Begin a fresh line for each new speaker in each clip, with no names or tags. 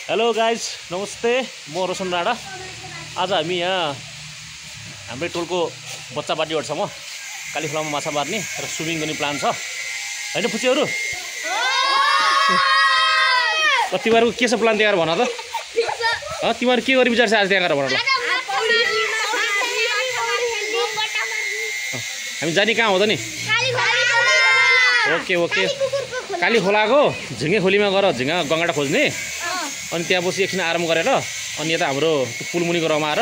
Hello guys नमस्ते, म रोशन राणा। आज हामी यहाँ हाम्रै टोलको बच्चा बाटीहरूसँग काली खोलामा माछा मार्ने र स्विमिङ गर्ने प्लान छ हैन फुच्चीहरू? तिमीहरूको के छ प्लान त्यहाँ भन त? तिमीहरू के गरी विचार छ आज त्यहाँ भन ल। हामी जाने कहाँ हो त नि? ओके ओके, काली खोलाको झिङ्गे खोलीमा गएर झिङ्गा गङ्गाटा खोज्ने, अनि त्यहाँ बसी एकछिन आराम गरेर अनि यता हाम्रो पुल मुनिको रमाएर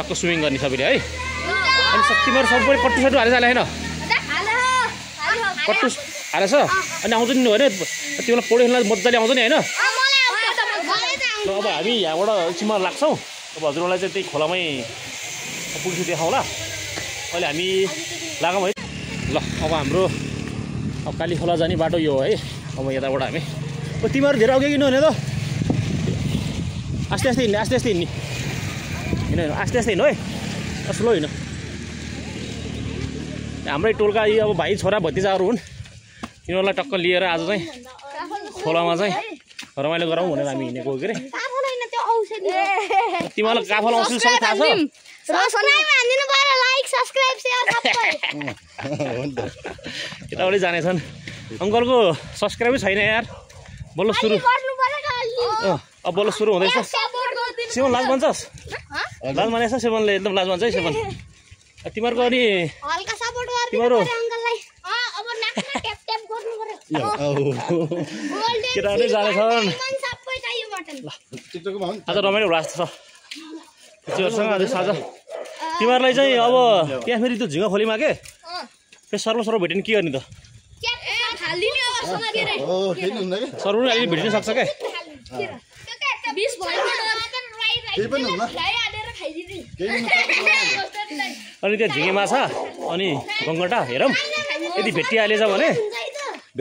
टक्क स्विमिङ गर्ने सबैले है। अनि तिमीहरू सबै कट्टु सट्टु हालेछ होइन? कट्टु हालेछ अनि आउँछ नि होइन? तिमीलाई पौडी खेल्न मजाले आउँछ नि होइन? ल अब हामी यहाँबाट एकछिनमा लाग्छौँ। अब हजुरहरूलाई चाहिँ त्यही खोलामै पुल्छु देखाउँला। अहिले हामी लागौँ है। ल अब हाम्रो अब काली खोला जाने बाटो यो हो है। अब यताबाट हामी तिमीहरू धेरै अघि किन हुने त? आस्ते आस्ते हिँड्ने, आस्ते आस्ते हिँड्ने, हिँड आस्ते आस्ते हिँड्नु है, स्लो हिँड्नु। हाम्रै टोलका यी अब भाइ छोरा भतिजाहरू हुन्, तिनीहरूलाई टक्क लिएर आज चाहिँ खोलामा चाहिँ रमाइलो गरौँ भनेर हामी हिँडेको हो। के अरे तिमीहरूलाई काफल औषधि सबै थाहा छ? यताबाट जानेछन्। अङ्कलको सब्सक्राइबै छैन यार। बल्ल सुरु, अब बल्ल सुरु हुँदैछ। सेवन लाज भन्छस्? लाज मानेछ सेवनले, एकदम लाज भन्छ है सेवन। तिमीहरूको अनि तिमीहरू केटाहरूले जानेछन्। आज रमाइलो होला जस्तो छ तिमीहरूसँग आज साझा। तिमीहरूलाई चाहिँ अब त्यहाँ फेरि त्यो झिङ्गा खोलीमा के त्यो सर्व भेट्यो भने के गर्ने त? सर्व अहिले भेटिन सक्छ क्या? अनि त्यहाँ झिङ्गे माछा अनि गङ्गटा हेरौँ। यदि भेटिहालेछ भने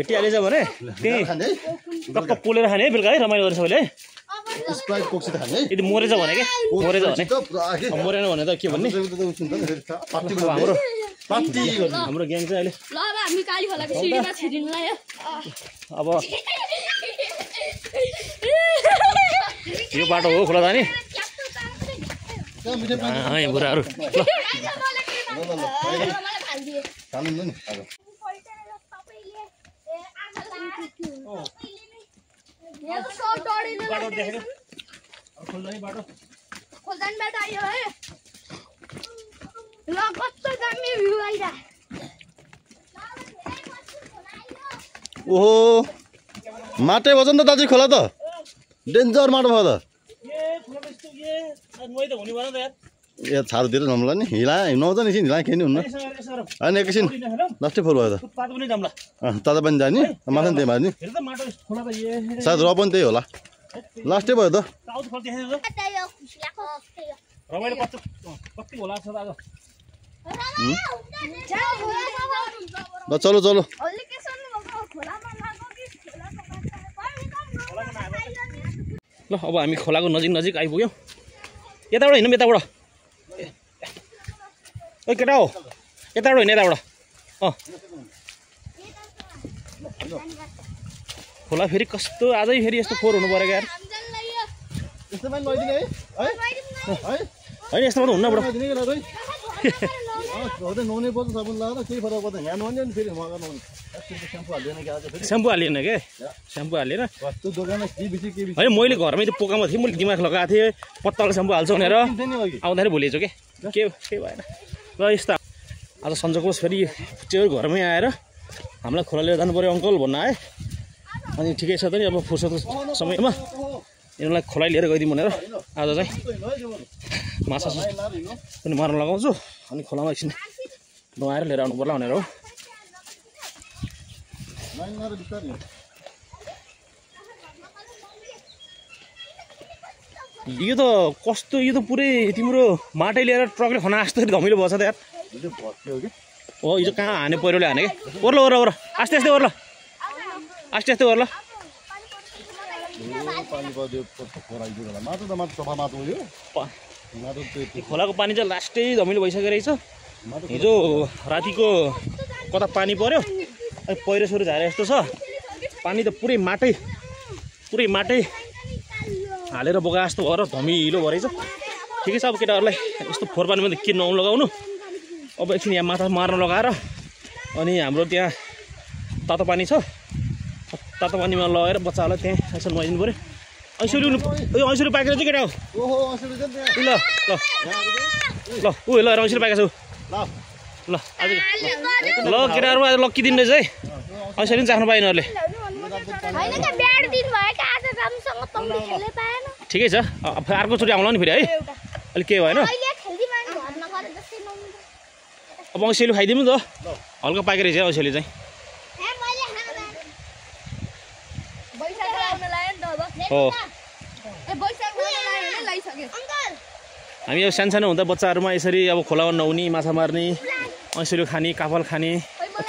त्यही टक्क पोलेर खाने है बेलुका है, रमाइलो गरेर सबैले है। यदि मरेछ भने के मरेन भने त के भन्ने? हाम्रो ग्याङ चाहिँ अहिले अब यो बाटो हो खोला जाने बुढाहरू।
ओहो माटै भन्छ नि त दाजु खोला त, डेन्जर माटो भयो त। ए छाडुतिर नम्ला नि हिला हिँड्नु नि हिला केही हुन्न होइन। एकैछिन लास्टै फोर भयो त ताजा पनि जाने माछा त्यही मार्ने सायद र पनि त्यही होला, लास्टै भयो त। ल चलो चलो
ल अब हामी खोलाको नजिक आइपुग्यौँ। यताबाट हिँडौँ, यताबाट। ओ केटा हो यताबाट हिँड, यताबाट। खोला फेरि कस्तो आजै फेरि यस्तो फोहोर हुनु पऱ्यो यार। होइन यस्तोमा त हुन्न बडो। स्याम्पू हालिएन के? स्याम्पू हालेर होइन मैले घरमै त्यो पोकामा थिएँ, मैले दिमाग लगाएको थिएँ पत्ताको स्याम्पू हाल्छु भनेर, आउँदाखेरि भुलेछु के भएन। ल यस्तो आज सन्जोको फेरि फुच्चीहरू घरमै आएर हामीलाई खोला लिएर जानु पऱ्यो अङ्कल भन्न आयो। अनि ठिकै छ त नि, अब फुर्सद समयमा यिनीहरूलाई खोला लिएर गइदिउँ भनेर आज चाहिँ माछा पनि मार्न लगाउँछु। अनि खोलामा एकछिन नुहाएर लिएर आउनु पर्ला भनेर हो। यो त कस्तो, यो त पुरै तिम्रो माटै लिएर ट्रकले खना जस्तो धमिलो भएछ त यार। हो यो कहाँ हाने, पहिरोले हाने कि? ओर्ल ओर्ल ओर्ल आस्ते आस्ते ओर्ल, आस्ते आस्ते ओर्ल। खोलाको पानी चाहिँ लास्टै धमिलो भइसकेको रहेछ। हिजो रातिको कता पानी पर्यो, अनि पहिरो सरो झारे जस्तो छ। पानी त पुरै माटै हालेर बोका जस्तो भएर धमिलो भएछ। ठिकै छ, अब केटाहरूलाई यस्तो फोहोर पानीमा त के नलगाउनु। अब एकछिन यहाँ माथा मार्न लगाएर अनि हाम्रो त्यहाँ तातो पानी छ, तातो पानीमा लगेर बच्चाहरूलाई त्यहाँ यसो नुहाइदिनु पऱ्यो। ऐश्वर्य पाकेर चाहिँ केटा हो। ल ल ल ऊ ल ऐश्वर्य पाएको छु। ल आज ल केटाहरू आज लक्की दिन रहेछ है। ऐश्वर्य पनि चाख्नु पाएन अरूले। ठिकै छ, अर्कोचोटि आउँला नि फेरि है। अलिक के भएन, अब औँसेली खाइदिउँ नि त। हल्का पाकेर रहेछ औँसेली चाहिँ। हो हामी अब सानो हुँदा बच्चाहरूमा यसरी अब खोलामा नुहाउने, माछा मार्ने, ऐँसेली खाने, काफल खाने,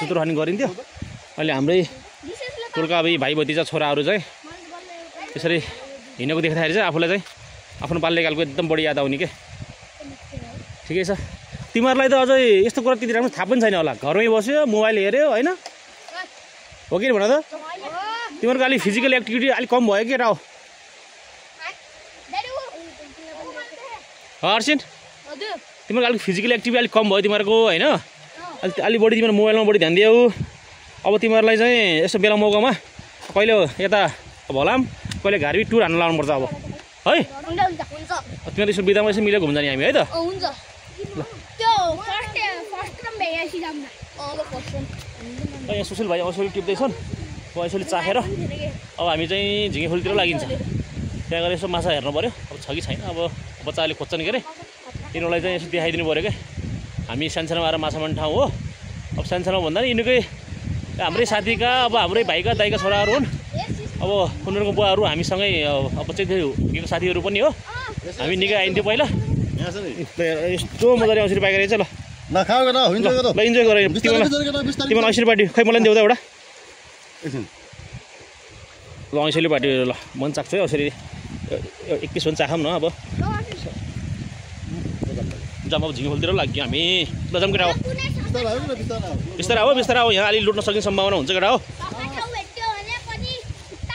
चुत्रो खाने गरिन्थ्यो। अहिले हाम्रै टोलका अब भाइ भतिजा छोराहरू चाहिँ यसरी हिँडेको देख्दाखेरि चाहिँ आफूलाई चाहिँ आफ्नो बाल्यकालको एकदम बढी याद आउने के। ठिकै छ, तिमीहरूलाई त अझै यस्तो कुरा त्यति राम्रो थाहा पनि छैन होला। घरमै बस्यो, मोबाइल हेऱ्यो होइन, हो कि भन त। तिमीहरूको अलिक फिजिकल एक्टिभिटी अलिक कम भयो के र हर्षिन? तिमीहरूको अलिक फिजिकल एक्टिभिटी अलिक कम भयो तिमीहरूको होइन। अलिक बढी तिमीहरू मोबाइलमा बढी ध्यान दियौ। अब तिमीहरूलाई चाहिँ यस्तो बेला मौकामा कहिले यता भलाम, कहिले घारी टुर हान्न लाउनुपर्छ अब है। तिमीहरू यसो बिदामा यसो मिलेर घुम्छ नि हामी है त। यहाँ सुशील भाइ औँसेली टिप्दैछन्, औँसेली चाखेर अब हामी चाहिँ झिँगे खोलीतिर लागिन्छ। त्यहाँ गएर यसो माछा हेर्नु पऱ्यो, अब छ कि छैन। अब बच्चाले खोज्छन् के अरे, यिनीहरूलाई चाहिँ यसो देखाइदिनु पऱ्यो क्या। हामी सानसानोमा आएर माछा मार्ने ठाउँ हो। अब सानसानो भन्दा नि यिनीकै हाम्रै साथीका, अब हाम्रै भाइका दाइका छोराहरू हुन्। अब उनीहरूको बुवाहरू हामीसँगै अब चाहिँ त्यो साथीहरू पनि हो। हामी निकै आइन्थ्यो पहिला। यस्तो मजाले औँसेली पाकेर रहेछ। ल ल इन्जोय गर। तिमीलाई औँसेली पार्टी खै मलाई पनि देऊ त एउटा। ल औँसेली पार्टी ल मन चाख्छ है औँसेली। एक पिस पनि चाखौँ न अब। जाम अब झिँगे खोलतिर लाग्यो हामी। ल जाम केटा हो, बिस्तारै हो बिस्तारै हो। यहाँ अलिक लुट्न सक्ने सम्भावना हुन्छ केटा हो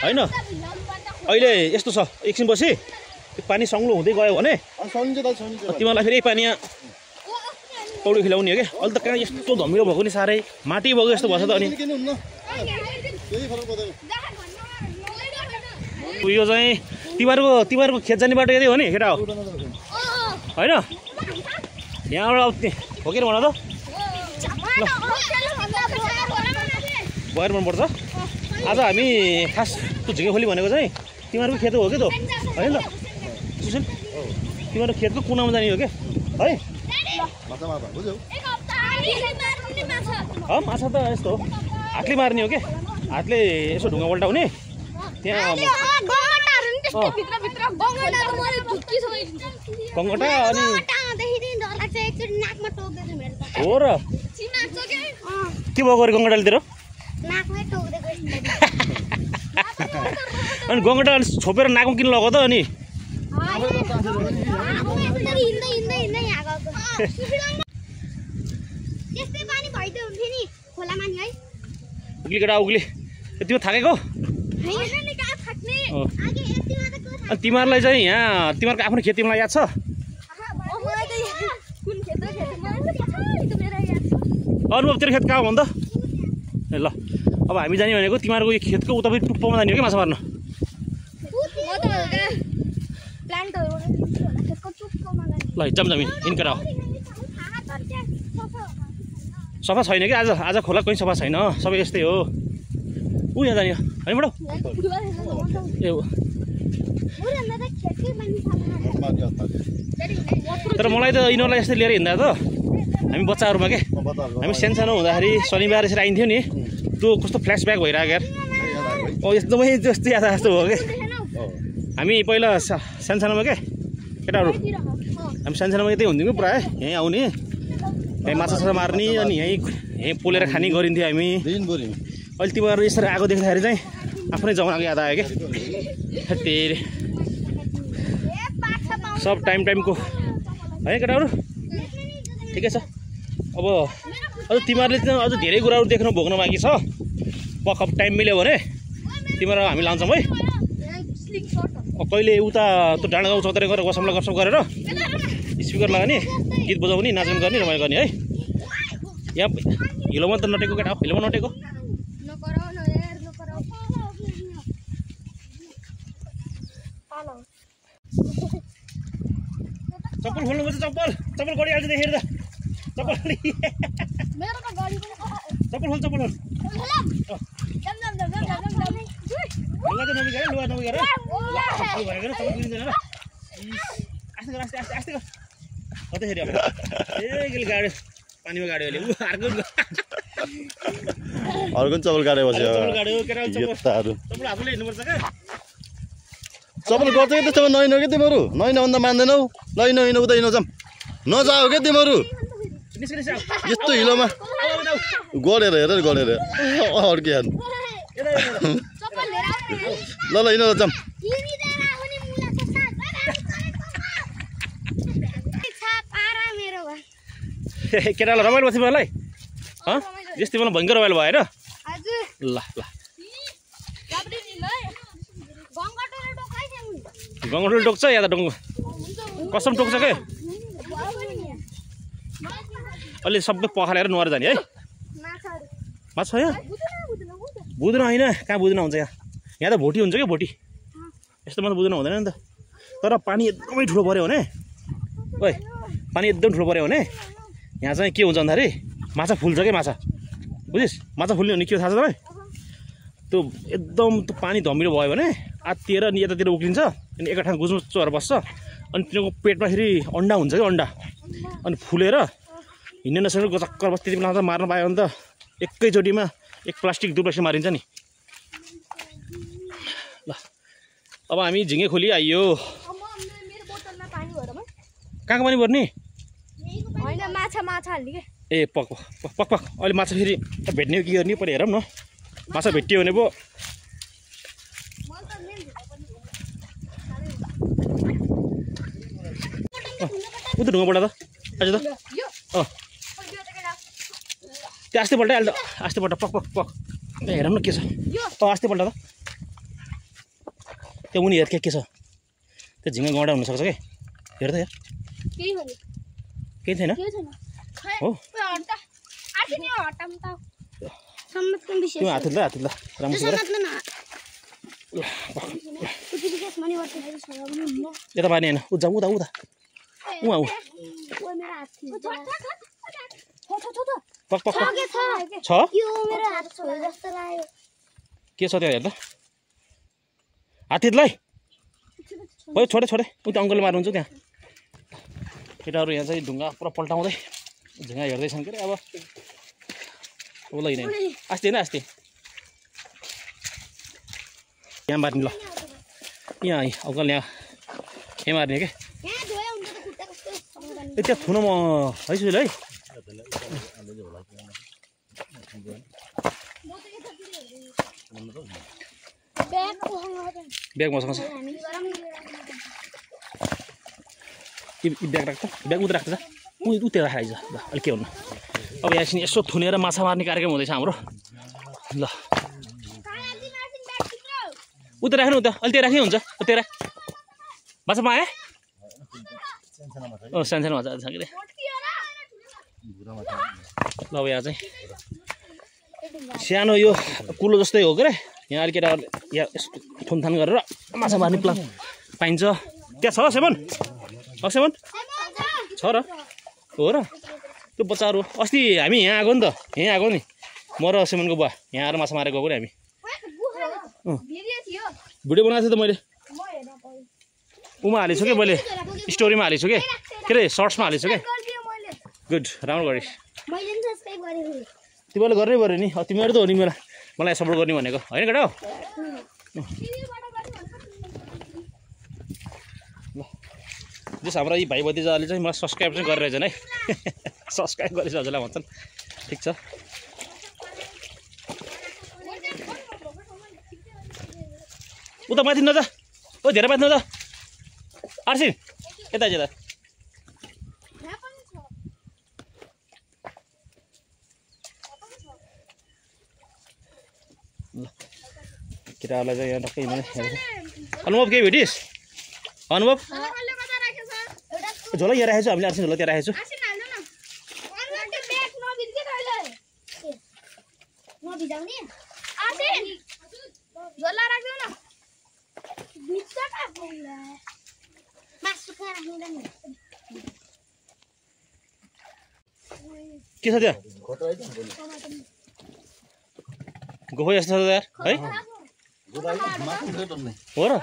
होइन। अहिले यस्तो छ, एकछिन पछि त्यो पानी सङ्लो हुँदै गयो भने तिमीहरूलाई फेरि पानी यहाँ पौडी खेलाउने हो क्या। अहिले त कहाँ यस्तो धमिलो भएको नि, साह्रै माटी भएको जस्तो भएछ त। अनि यो चाहिँ तिमीहरूको खेत जाने बाटो यतै हो नि केटा हो होइन। यहाँबाट हो कि भन त। गएर मनपर्छ। आज हामी खास त्यो झिँगे खोली भनेको चाहिँ तिमीहरूको खेत हो कि त होइन त सुशील? तिमीहरूको खेतको कुनामा जाने हो क्या है। माछा त यस्तो हो, हातले मार्ने हो क्या। हातले यसो ढुङ्गा पल्टाउने त्यहाँ कङ्गटा अनि हो र के भएको अरे गङ्गटालेतिर। अनि गङ्गटा छोपेर नाकमा किन लगाऊ त अनि। उक्ली केटा उक्ली, तिमी थाकेको? अनि तिमीहरूलाई चाहिँ यहाँ तिमीहरूको आफ्नो खेत तिमीलाई याद छ? अनुभव तेरो खेत कहाँ हो भन त। ए ल अब हामी जाने भनेको तिमीहरूको यो खेतको उतापट्टि टुप्पोमा जाने हो कि माछा मार्न। ल हिजाम जमिन इन्केर हो। सफा छैन कि आज खोला कहीँ सफा छैन, सबै यस्तै हो। ऊ यहाँ जाने होइन बडो ए हो। तर मलाई त यिनीहरूलाई यस्तै लिएर हिँड्दा त हामी बच्चाहरूमा के हामी सानो हुँदाखेरि शनिबार यसरी आइन्थ्यो नि, त्यो कस्तो फ्ल्यासब्याक भइरहेको यार। एकदमै जस्तो याद जस्तो हो कि हामी पहिला सानोमा के केटाहरू हामी सानोमा यतै हुन्थ्यौँ कि प्रायः यहीँ आउने, यहीँ माछा साछा मार्ने अनि यहीँ पोलेर खाने गरिन्थ्यो हामी। अहिले तिमीहरू यसरी आएको देख्दाखेरि चाहिँ आफ्नै जमानाको याद आयो क्या। त्यही सब टाइमको है केटाहरू। ठिकै छ, अब अझ तिमीहरूले चाहिँ अझ धेरै कुराहरू देख्नु भोग्नु बाँकी छ। पक्क टाइम मिल्यो भने तिमीहरू हामी लान्छौँ है। कहिले उता त्यो डाँडा गाउँ चौतारी गरेर गसमला गफसप गरेर स्पिकर लगाउने गीत बजाउने नाचगान गर्ने रमाइलो गर्ने है। यहाँ हिलोमा त नटेको केटा हो, हिलोमा नटेको चप्पल खोल्नुपर्छ। चप्पल गडिहाल्छ देखेर त चप्पल चप्पल खोल लुगा नबिगाएर आस्ते कतैखेरि अब ए गाड्यो पानीमा गाड्यो अहिले
अर्को चप्पल गाड्यो बस्यो
चप्पल आफूले हिँड्नुपर्छ क्या।
चप्पल गर्छ कि त्यस्तोमा नहिँड्नु क्या तिमीहरू नहिँड्नु हिँड्दैनौ हिँड्नु उता हिँड्नु जाऊँ नजाऊ क्या तिमीहरू यस्तो हिलोमा गढेर हेर अड्किहाल्नु ल हिँड जाऊँ
केटालाई रमाइलो भयो मलाई यस्तै मलाई भयङ्कर रमाइलो भयो होइन। ल गङ्गटोले टोक्छ या त कसम टोक्छ के अलि सबै पखालेर नुहाएर जाने है। माछा यहाँ बुझ्न होइन कहाँ बुझ्न हुन्छ यहाँ त भोटी हुन्छ क्या भोटी यस्तोमा त बुझ्न हुँदैन नि त। तर पानी एकदमै ठुलो पऱ्यो भने ओइ पानी एकदम ठुलो पऱ्यो भने यहाँ चाहिँ के हुन्छ भन्दाखेरि माछा फुल्छ क्या माछा बुझिस् माछा फुल्ने भने के थाहा छ तपाईँ त्यो एकदम त्यो पानी धमिलो भयो भने आत्तिएर अनि यतातिर उक्लिन्छ अनि एका ठाउँ गुज्मुच्चोहरू बस्छ अनि तिनीहरूको पेटमा फेरि अन्डा हुन्छ क्या अन्डा अनि फुलेर हिँड्न नसकेर चक्कर बस त्यति बेला त मार्न पायो भने त एकैचोटिमा एक प्लास्टिक 2 प्लास्टिक मारिन्छ नि। ल अब हामी झिङ्गे खोली आइयो कहाँको पानी भर्ने ए पक अहिले माछा फेरि भेट्ने के गर्ने पऱ्यो हेरौँ न माछा भेट्यो भने पो उता ढुङ्गाबाट त आज त त्यो आस्ते पल्ट अहिले त आस्ते पल्ट पक हेरौँ न के छ आस्ते पल्ट त त्यो उनी हेर के छ त्यो झिङ्गा गौडा हुनसक्छ क्या हेर त यार केही छैन हो त्यो हात ल राम्रो यता पानी होइन उता पक छ के छ त्यो हेर त हात्तीलाई भयो छोडे उता अङ्कलले मार्नुहुन्छ त्यहाँ केटाहरू यहाँ चाहिँ ढुङ्गा पुरा पल्टाउँदै झिङ्गा हेर्दैछन् के अरे अब लैन आस्ते होइन आस्ते यहाँ मार्ने ल यहाँ अङ्कल यहाँ मार्ने क्या त्यहाँ थुन म है सुले है ब्याग मसँग छ ब्याग राख्छ ब्याग उता राख्छ उता राखाइज ल अलिक के हुनु अब यहाँसिन यसो थुनेर माछा मार्ने कार्यक्रम हुँदैछ हाम्रो ल उता राख्नु उता अलि त्यहाँ राख्ने हुन्छ त्यहाँ राख माछा पाएँ सानो माछा छ कि ल अब यहाँ चाहिँ सानो यो कुलो जस्तै हो के यहाँ अलिकति यहाँ थुनथान गरेर माछा मार्ने प्लान पाइन्छ त्यहाँ छ सेवन छ र हो र त्यो बच्चाहरू अस्ति हामी यहाँ आएको नि त यहीँ आएको नि म र सेमनको बुवा यहाँ आएर माछा मारेको नि हामी भिडियो बनाएको थिएँ त मैले उमा हालेको छु क्या मैले स्टोरीमा हालेको छु के अरे सर्ट्समा हालेको छु क्या गुड राम्रो गरेँ तिमीहरूले गर्नै पऱ्यो नि तिमीहरू त हो नि मलाई सपोर्ट गर्ने भनेको होइन केटा हो ल जस हाम्रो यी भाइ भतिजाले चाहिँ मलाई सब्सक्राइब चाहिँ गरिरहेछन् है सब्सक्राइब गरेछ हजुरलाई भन्छन् ठिक छ उता माथि नजा ओ धेरै माथि नजा आर्सिन यता यता ल केटाहरूलाई चाहिँ यहाँ टक्कै अनुभव केही भेटिस् अनुभव झोला यहाँ राखेको छु हामीले आर्सिन झोला त्यहाँ राखेको छु के छ त्यहाँ गोहो यस्तो छ यार है हो र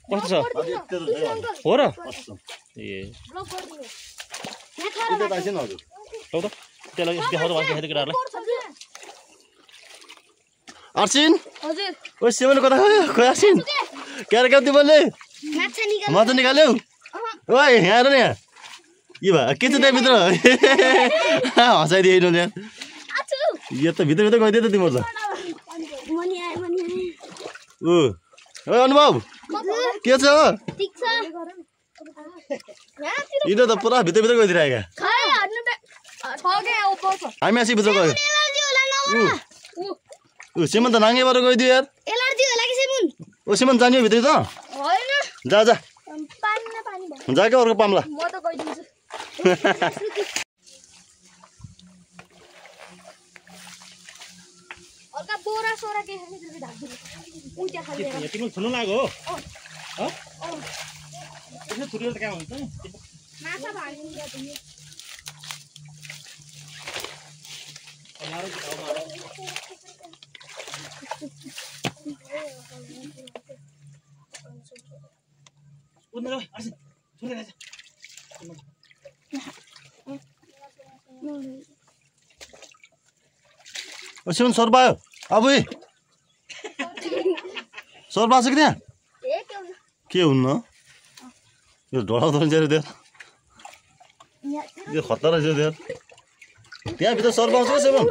कस्तो छ हो र ए लौ त त्यसलाई देखाउँदा देखाउँदै केटाहरूलाई
आर्सिन ओ सेवन कता खोइ आर्सिन क्या रे कति बोल्ने माछा निकाल्यौ ओइ यहाँ हेर न यहाँ के भयो के छ त्यहाँभित्र हँसाइदिएन यहाँ यो त भित्र गइदियो त तिम्रो त ओ अनुभव के छ यिनीहरू त पुरा भित्र गइदिरहेका हामी आसी भित्र गयो सिमन त नाङ्गेबाट गइदियो यार ओ सिमन जाने भित्र त जा जा जा क्या अर्को पाम्ला
थुल्नु लाग्यो हो थुटेर त कहाँ हुन्छ
सिमन सर पायो अब सर पाएको छ कि त्यहाँ के हुन्न यो ढोलाउँदो रहेछ अरे त्यो खतरा रहेछ त्यो त्यहाँभित्र सर पाउँछ क्या सिमन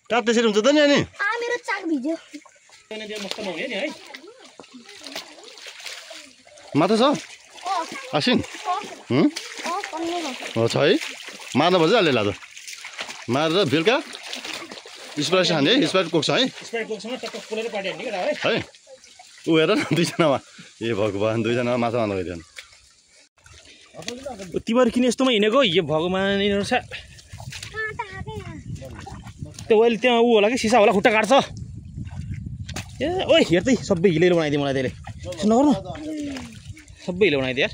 काप त्यसरी हुन्छ त नि अनि माथि छ आसिन हो छ है मार्न पर्छ अलि लाँदा मारेर बेलुका स्प्राइट खाने है स्प्राइट कोक छ है है ऊ हेर न दुईजनामा ए भगवान् दुईजनामा माछा मार्न गइदियो
तिमीहरू किन यस्तोमा हिँडेको यो भगवान् यिनीहरू छ त्यो अहिले त्यहाँ ऊ होला कि सिसा होला खुट्टा काट्छ ए ओ हेर्दै सबै हिलेर बनाइदियो मलाई त्यसले नगर्नु सबै हिलो बनाइदियो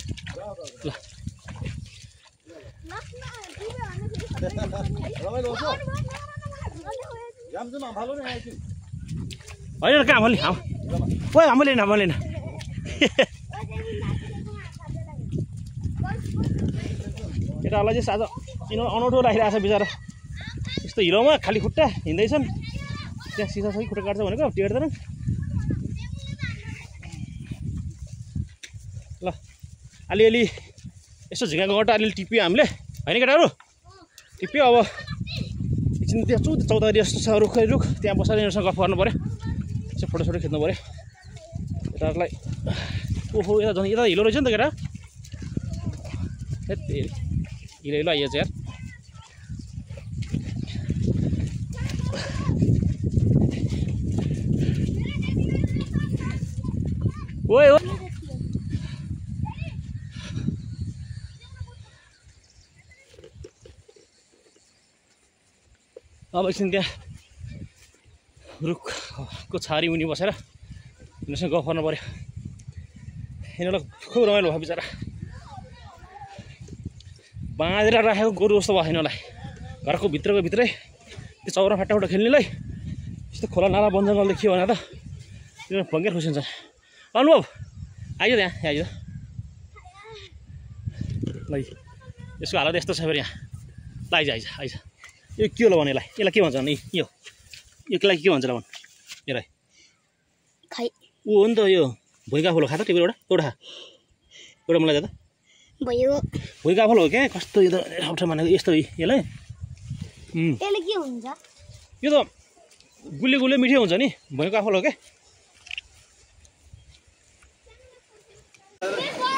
ल होइन कहाँ मैले हामीले हामीले केटाहरूलाई चाहिँ साझा यिनीहरू अनौठो राखिरहेको छ बिचरा यस्तो हिलोमा खाली खुट्टा हिँड्दैछन् त्यहाँ सिसा छ कि खुट्टा काट्छ भनेको टेर्दैन ल अलिअलि यसो झिँगाको गट्टा अलिअलि टिप्यो हामीले होइन केटाहरू टिप्यो अब एकछिन त्यहाँ चौतारी जस्तो छ रुखै रुख त्यहाँ बसेर यिनीहरूसँग गफ गर्नु पऱ्यो यसो फोटोसोटो खिच्नु पऱ्यो केटाहरूलाई ओहो यता झन् यता हिलो रहेछ नि त केटा हिलो हिलो आइएछ यार ओए ओ अब एकछिन त्यहाँ रुखको छारी मुनि बसेर यिनीहरूसँग गफ गर्नु पऱ्यो यिनीहरूलाई खुब रमाइलो भयो बिचरा बाँधेर राखेको गोरु जस्तो भयो यिनीहरूलाई घरको भित्रै त्यो चौरा फाटाफाटा खेल्नेलाई यस्तो खोला नाला वन जङ्गल देखियो भने त यिनीहरू भङ्गेर खुसी हुन्छ अनुभव आइज त्यहाँ आइज ल यसको हालत यस्तो छ फेरि यहाँ ल आइज यो के होला भने यसलाई के भन्छ भने यो लागि के भन्छ ल भन् यसलाई ऊ हो नि त यो भुइँका फुल खा त टिपेर एउटा मलाई त भुइँका फुल हो क्या कस्तो यो त भनेको यस्तो यसलाई
के हुन्छ
यो त गुलियो मिठो हुन्छ नि भुइँका फुल हो क्या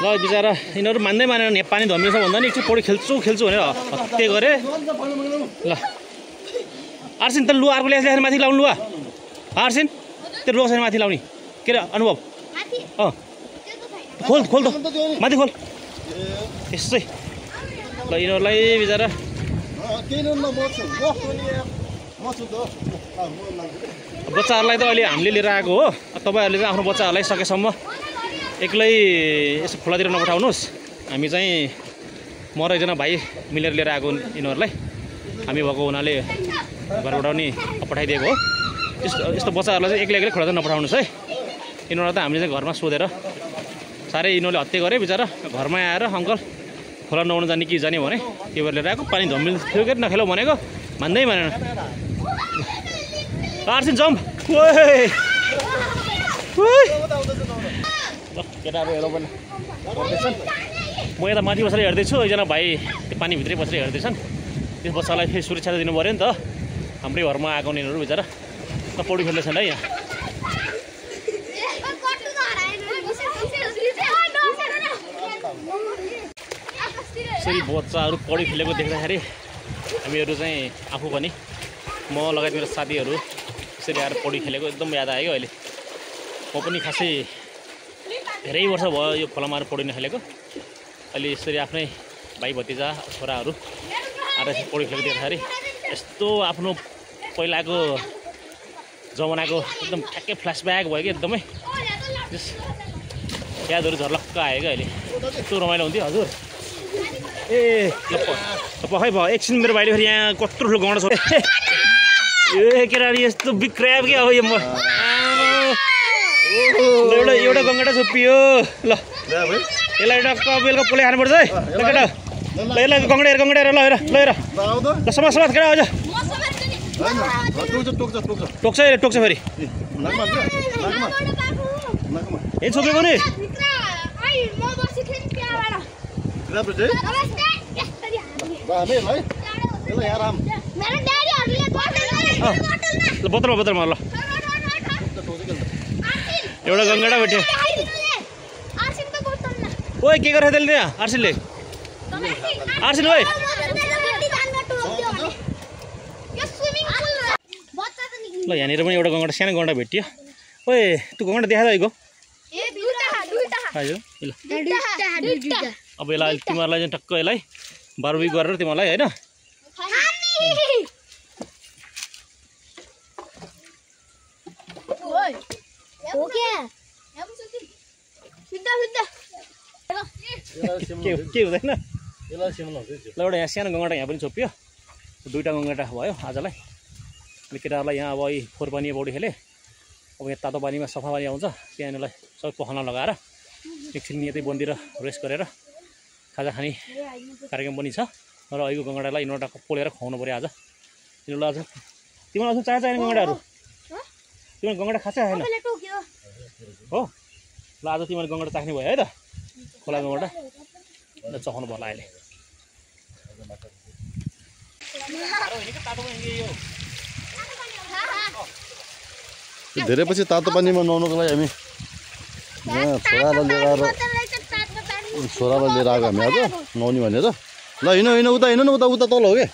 ल बिचरा यिनीहरू मान्दै मानेन पानी धमिन्छ भन्दा नि एकछिन पौडी खेल्छु भनेर हत्ते गरे ल आर्सिन त लु अर्को ल्याएर माथि लाउनु लु आर्सिन त्यो लोक छैन माथि लाउने के अरे अनुभव खोल खोल त माथि खोल यस्तै ल यिनीहरूलाई बिचरा बच्चाहरूलाई त अहिले हामीले लिएर आएको हो तपाईँहरूले चाहिँ आफ्नो बच्चाहरूलाई सकेसम्म एक्लै यसो खोलातिर नपठाउनुहोस् हामी चाहिँ म र एकजना भाइ मिलेर लिएर आएको यिनीहरूलाई हामी भएको हुनाले घरबाट पनि पठाइदिएको हो यस्तो बच्चाहरूलाई चाहिँ एक्लै खोलातिर नपठाउनुहोस् है यिनीहरूलाई त हामीले चाहिँ घरमा सोधेर साह्रै यिनीहरूले हत्या गरे बिचरा घरमा आएर अङ्कल खोला नुहाउनु जाने कि जाने भने त्यो भएर लिएर आएको पानी धमिल थियो कि नखेलौ भनेको मान्दै मानेन आर्सिन जम्प केटाहरू हेरौँ पनि गर्दैछन् म यता माथि बसेर हेर्दैछु एकजना भाइ त्यो पानीभित्रै बसेर हेर्दैछन् त्यस बच्चालाई फेरि सुरक्षा त दिनु पऱ्यो नि त हाम्रै घरमा आएको यिनीहरू बिचरा त पौडी खेल्दैछन् है यहाँ यसरी बच्चाहरू पौडी खेलेको देख्दाखेरि हामीहरू चाहिँ आफू पनि म लगायत मेरो साथीहरू यसरी आएर पौडी खेलेको एकदम याद आयो अहिले म पनि खासै धेरै वर्ष भयो यो खोलामा आएर पौडी नखेलेको अहिले यसरी आफ्नै भाइ भतिजा छोराहरू आएर पौडी खेलेको देख्दाखेरि यस्तो आफ्नो पहिलाको जमानाको एकदम ठ्याक्कै फ्ल्यासब्याक भयो कि एकदमै त्यस यादहरू झर्लक्क आयो क्या अहिले यस्तो रमाइलो हुन्थ्यो हजुर ए खै भयो एकछिन मेरो भाइले फेरि यहाँ कत्रो ठुलो गौँडा छ ए केटाहरू यस्तो बिक्राब क्या हो यो म एउटा गङ्गडा छोपियो ल यसलाई टक्क बेलुका पोले खानुपर्छ है ल केटा ल यसलाई गङ्गडा हेर ल हेर ल समाज केटा आउँछ टोक्छ फेरि ए छोपेको नि बोतलमा ल एउटा गङ्गडा भेट्यो ओए के गरेर त्यसले त्यहाँ आर्सिन ओए ल यहाँनिर पनि एउटा गङ्गडा सानो गङ्गडा भेट्यो ओए त्यो गङ्गडा देखा रहेको हजुर ल अब यसलाई तिमीहरूलाई चाहिँ टक्क यसलाई बारबी गरेर तिमीहरूलाई होइन के हुँदैन ल एउटा यहाँ सानो गङ्गडा यहाँ पनि छोपियो दुईवटा गङ्गडा भयो आजलाई केटाहरूलाई यहाँ अब फोहोर पानी पौडी खेले अब यहाँ तातो पानीमा सफा पानी आउँछ त्यहाँनिरलाई सबै पखाल्न लगाएर एकछिन यतै बन्दिएर रेस्ट गरेर खाजा खाने कार्यक्रम पनि छ र अहिलेको गङ्गडालाई यिनीहरू पोलेर खुवाउनु पऱ्यो आज यिनीहरूलाई आज तिमीलाई अझ चाहिने गङ्गडाहरू तिमीले गङ्गडा खान्छ छैन हो ल आज तिमीले गङ्गडा चाख्ने भयो है त खोला गङ्गडा चखाउनु पर्ला अहिले
धेरै पछि तातो पानीमा नुहाउनुको लागि हामी यहाँ छोरालाई लिएर आएको हामी आज नुहाउने भनेर ल हिँड उता हिँड्नु न उता तल हो कि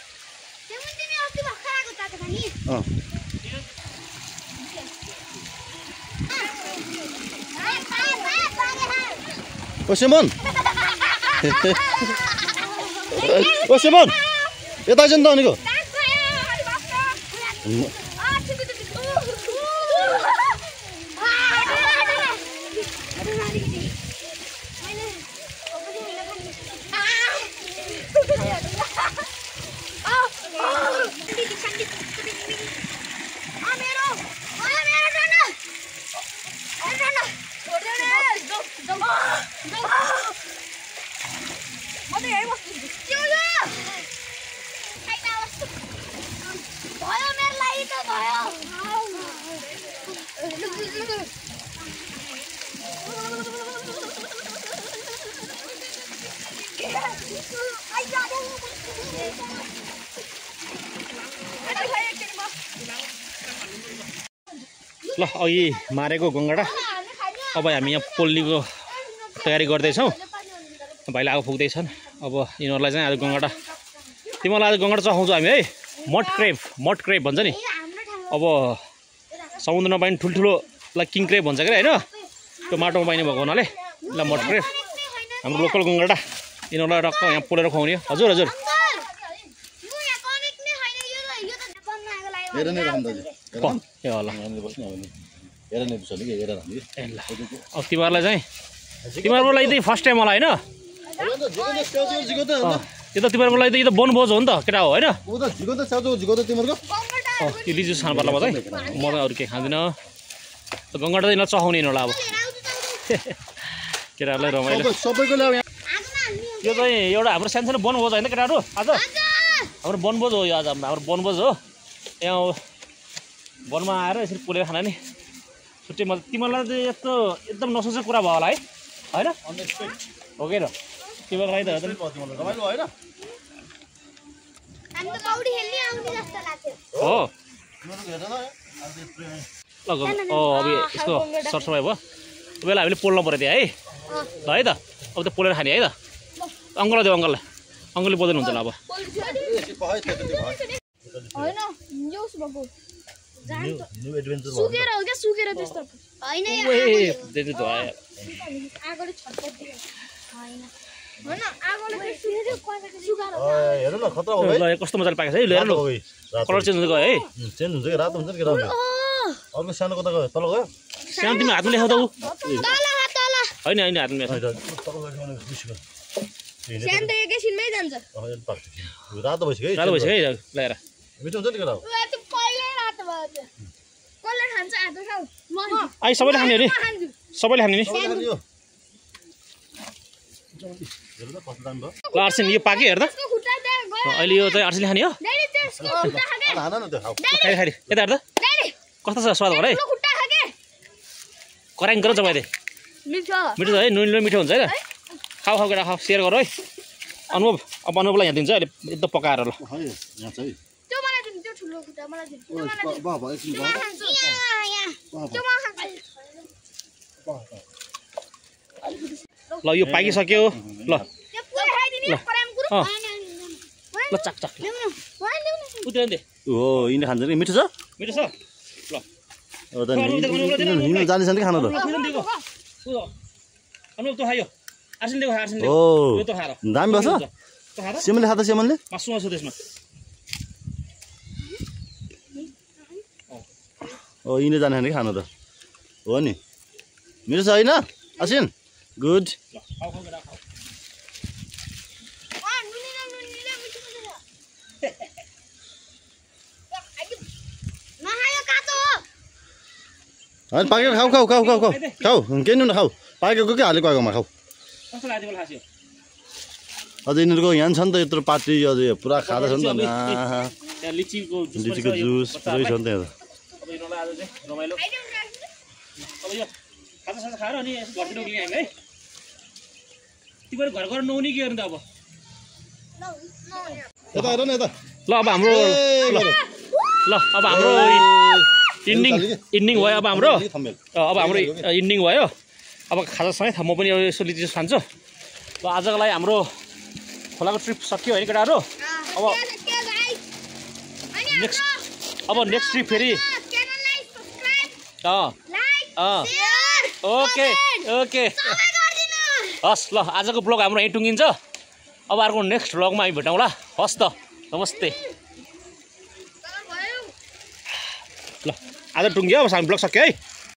ओ सिमन यता आइज नि त भनेको
ल अघि मारेको गङ्गडा अब हामी यहाँ पोल्लीको तयारी गर्दैछौँ भाइले आगो फुक्दैछन्। अब यिनीहरूलाई चाहिँ आज गङ्गटा तिमीहरूलाई आज गङ्गटा चखाउँछौँ हामी है। मड क्रेब भन्छ नि। अब समुद्रमा पाइने ठुल्ठुलोलाई किङ क्रेब भन्छ क्या होइन, त्यो माटोमा पाइने भएको हुनाले ल मड क्रेब हाम्रो लोकल गङ्गटा यिनीहरूलाई टक्क यहाँ पोलेर खुवाउने। हजुर हजुर ए होला। अब तिमीहरूलाई चाहिँ तिमीहरूको लागि चाहिँ फर्स्ट टाइम होला होइन, यो त तिमीहरूको लागि त यो त बनभोज हो नि त केटा हो होइन। त्यो लिजुस खानु पर्ला म चाहिँ अरू केही खाँदिनँ। गङ्गटा चाहिँ नचखाउने यिनीहरूलाई अब केटाहरूलाई रमाइलो। यो चाहिँ एउटा हाम्रो सानो बनभोज होइन केटाहरू, आज हाम्रो बनभोज हो। यो आज हाम्रो बनभोज हो। यहाँ वनमा आएर यसरी पोलेर खाना नि छुट्टै मजा। तिमीहरूलाई चाहिँ यस्तो एकदम नसोचेको कुरा भयो होला है होइन, हो कि र तिमीहरूको लागि त हो। अब यसको सरसफाइ भयो बेला हामीले पोल्नु पऱ्यो त्यहाँ है ल है त। अब त पोलेर खाने है त। अङ्कललाई देऊ अङ्कलले बोल्दैन हुन्छ ल अब।
सुकेर हो क्या सुकेर त्यस्तो होइन
कस्तो मजाले पाकेको छ है। लिएर कलर चेन्ज हुन्छ गयो है,
चेन्ज हुन्छ कि रातो हुन्छ कि केटा अर्को सानो कता गयो तल गयो।
सानो तिमी हातमा लेखाउ त ऊ होइन होइन हातमा लेखाउ।
रातो भइसक्यो
है ल्याएर
मिठो हुन्छ नि केटा
आई सबैले खाने अरे सबैले खाने नि। ल आर्सिन यो पाक्यो हेर्दा अहिले यो चाहिँ आर्सिनले खाने हो। खाइ यता हेर्दा कस्तो छ स्वाद होला है। कराङ गर चबाइदे मिठो छ है, नुनिलो मिठो हुन्छ है। खाऊ केटा खाऊ सेयर गर है। अनुभव अब अनुभवलाई यहाँ दिन्छ अहिले एकदम पकाएर ल। ल यो पाकिसक्यो ल ल चाक
हो यिनीले खान्छ नि। मिठो छ
मिठो छ ल
जानेछ नि खानु त दामी बस्छ सेमनले खाँदा सेमनले
मासु छ त्यसमा।
हो यिनीले जाने खाने खानु त हो नि। मिठो छ होइन आसिन गुड। पाकेको खाऊ खाऊ खाऊ खाऊ खाऊ खाऊ केही न खाऊ पाकेको के हालेको आगोमा खाऊ। अझ यिनीहरूको यहाँ छ नि त यत्रो पार्टी अझ पुरा खाँदा छ नि त। लिचीको जुस पुरै छ नि त यहाँ।
ल अब हाम्रो इन्डिङ भयो। अब हाम्रो इन्डिङ भयो। अब खाजासँगै म पनि यसो लिची खान्छु। ल आजको लागि हाम्रो खोलाको ट्रिप सकियो होइन केटाहरू। अब नेक्स्ट ट्रिप फेरि ओके ओके हस् ल आजको ब्लग हाम्रो यहीँ टुङ्गिन्छ। अब अर्को नेक्स्ट ब्लगमा हामी भेटौँला। हस् त नमस्ते ल आज टुङ्ग्यो अब हामी ब्लग सक्यो है।